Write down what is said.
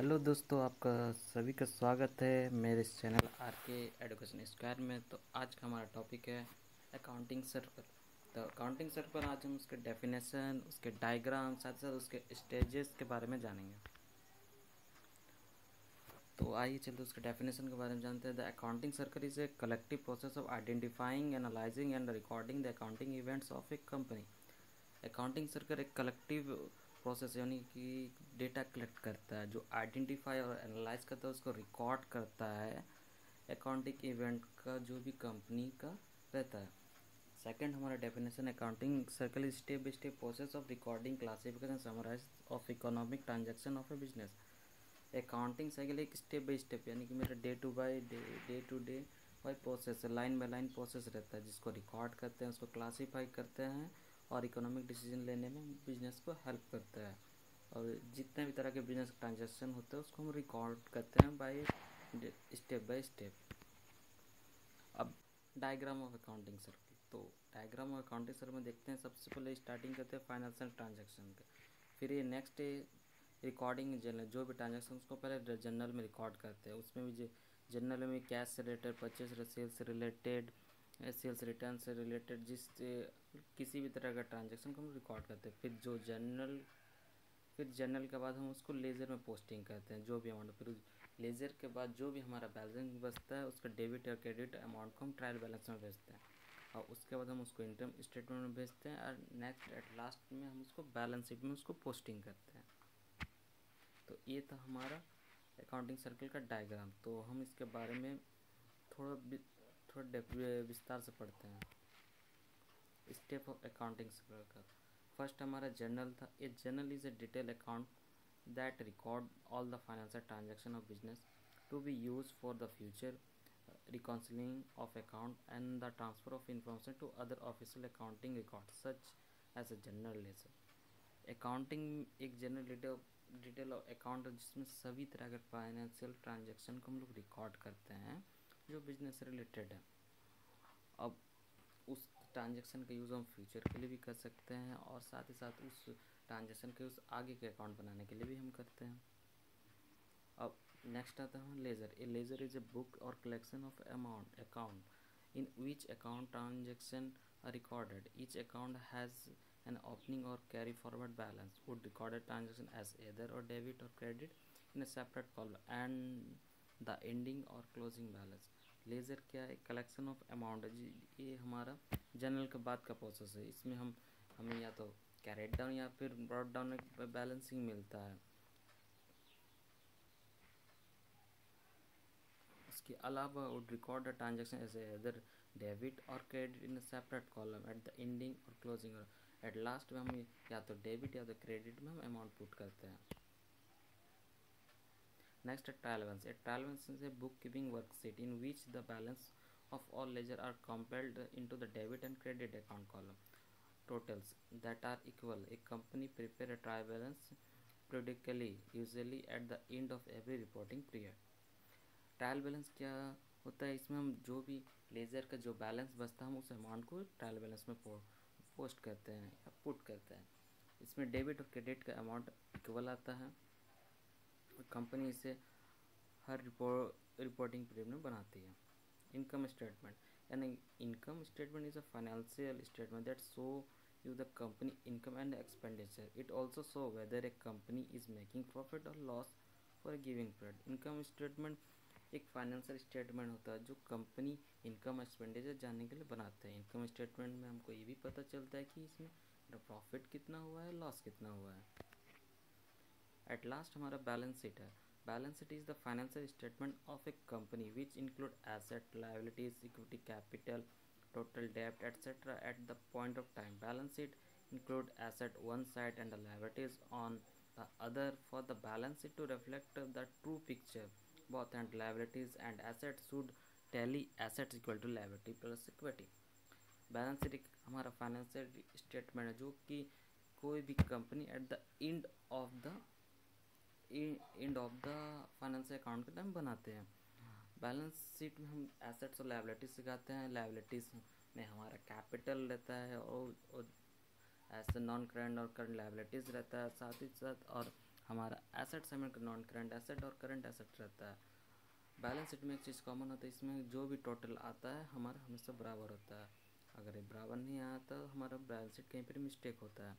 Hello दोस्तों, आपका सभी का स्वागत है मेरे इस चैनल आर के एडुकेशन स्क्वायर में। तो आज का हमारा टॉपिक है अकाउंटिंग सर्कल। तो अकाउंटिंग सर्कल आज हम उसके डेफिनेशन, उसके डायग्राम, साथ साथ उसके स्टेजेस के बारे में जानेंगे। तो आइए चलते उसके डेफिनेशन के बारे में जानते हैं। The accounting circle is a collective process of identifying, analysing and recording the accounting events of A company. Accounting circle एक कलेक्टिव प्रोसेस यानी कि डेटा कलेक्ट करता है, जो आइडेंटिफाई और एनालाइज करता है, उसको रिकॉर्ड करता है अकाउंटिंग इवेंट का जो भी कंपनी का रहता है। सेकंड हमारा definition, accounting circle is step by step process of recording, classification, summarise of economic transaction of a business. Accounting cycle एक स्टेप बाई स्टेप यानी कि मेरा day to day by process, line by line process रहता है, जिसको record करते हैं, उसको क्लासीफाई करते हैं और इकोनॉमिक डिसीजन लेने में बिजनेस को हेल्प करता है। और जितने भी तरह के बिजनेस ट्रांजैक्शन होते हैं उसको हम रिकॉर्ड करते हैं बाई स्टेप। अब डायग्राम ऑफ अकाउंटिंग सर्कल। तो डायग्राम ऑफ अकाउंटिंग सर्कल में देखते हैं, सबसे पहले स्टार्टिंग करते हैं फाइनेंशियल ट्रांजैक्शन के। फिर ये नेक्स्ट रिकॉर्डिंग जनरल, जो भी ट्रांजैक्शन उसको पहले जनरल में रिकॉर्ड करते हैं। उसमें भी जनरल में कैश से रिलेटेड, परचेज सेल्स से रिलेटेड, सेल्स रिटर्न से रिलेटेड, किसी भी तरह का ट्रांजैक्शन को हम रिकॉर्ड करते हैं। फिर जनरल के बाद हम उसको लेज़र में पोस्टिंग करते हैं, जो भी अमाउंट। फिर लेज़र के बाद जो भी हमारा बैलेंस बचता है उसका डेबिट या क्रेडिट अमाउंट को हम ट्रायल बैलेंस में भेजते हैं, और उसके बाद हम उसको इनकम स्टेटमेंट में भेजते हैं, और नेक्स्ट एट लास्ट में हम उसको बैलेंस शीट में उसको पोस्टिंग करते हैं। तो ये था हमारा अकाउंटिंग सर्कल का डायग्राम। तो हम इसके बारे में थोड़ा विस्तार से पढ़ते हैं। स्टेप ऑफ अकाउंटिंग सर्कल का फर्स्ट हमारा जर्नल था। A journal is a detail account that record all the financial transaction of business to be use for the future reconciling of account and the transfer of information to other official accounting records such as a general ledger। Accounting एक general detail account है जिसमें सभी तरह के financial transaction को हम लोग record करते हैं जो बिजनेस से रिलेटेड है। अब उस ट्रांजैक्शन का यूज़ हम फ्यूचर के लिए भी कर सकते हैं, और साथ ही साथ उस ट्रांजैक्शन के उस आगे के अकाउंट बनाने के लिए भी हम करते हैं। अब नेक्स्ट आता है ledger. A ledger is a book और collection of amount account in which account transaction are recorded. Each account has an opening or carry forward balance would record a transaction as either or debit or credit in a separate column and the ending or closing balance। Ledger क्या है? Collection of amount है जी। ये हमारा general के बाद का process है। इसमें हमें या तो कैरेट डाउन या फिर ब्रॉड डाउन बैलेंसिंग मिलता है। इसके अलावा would record the transaction as other debit और credit in separate column at the ending और क्लोजिंग। एट लास्ट में हम या तो डेबिट या तो क्रेडिट में हम अमाउंट पुट करते हैं। नेक्स्ट है trial balance. A trial balance is a book keeping worksheet in which the balance of all ledger are compiled into the debit and credit account column totals that are equal। A company prepare a trial balance periodically, usually at the end of every reporting period। Trial balance क्या होता है? इसमें हम जो भी laser का जो balance बचता है हम उस अमाउंट को ट्रायल बैलेंस में पोस्ट करते हैं या पुट करते हैं। इसमें डेबिट और क्रेडिट का अमाउंट इक्वल आता है, और कंपनी इसे हर रिपोर्टिंग पीरियड में बनाती है। इनकम स्टेटमेंट यानी income statement is a financial statement that show you the company income and expenditure। It also show whether a company is making profit or loss for a given period। Income statement एक financial statement होता है जो company income expenditure जानने के लिए बनाते हैं। Income statement में हमको ये भी पता चलता है कि इसमें प्रॉफिट कितना हुआ है, लॉस कितना हुआ है। एट लास्ट हमारा बैलेंस शीट है। Balance sheet is the financial statement of A company which include asset, liabilities, equity, capital, total debt, etc. at the point of time। Balance sheet include asset one side and the liabilities on the other। For the balance sheet to reflect the true picture, both and liabilities and assets should tally assets equal to liability plus equity। Balance sheet एक हमारा financial statement है जो कि कोई भी company at the end of the financial account के time बनाते हैं। बैलेंस शीट में हम एसेट्स और लायबिलिटीज सिखाते हैं। लायबिलिटीज़ में हमारा कैपिटल रहता है, और ऐसे नॉन करंट और करंट लायबिलिटीज़ रहता है साथ ही साथ, और हमारा asset segment non current asset और करंट एसेट रहता है। बैलेंस शीट में एक चीज़ कॉमन होता है, इसमें जो भी टोटल आता है हमारा हमेशा बराबर होता है। अगर ये बराबर नहीं आया तो हमारा बैलेंस शीट कहीं पर मिस्टेक होता है।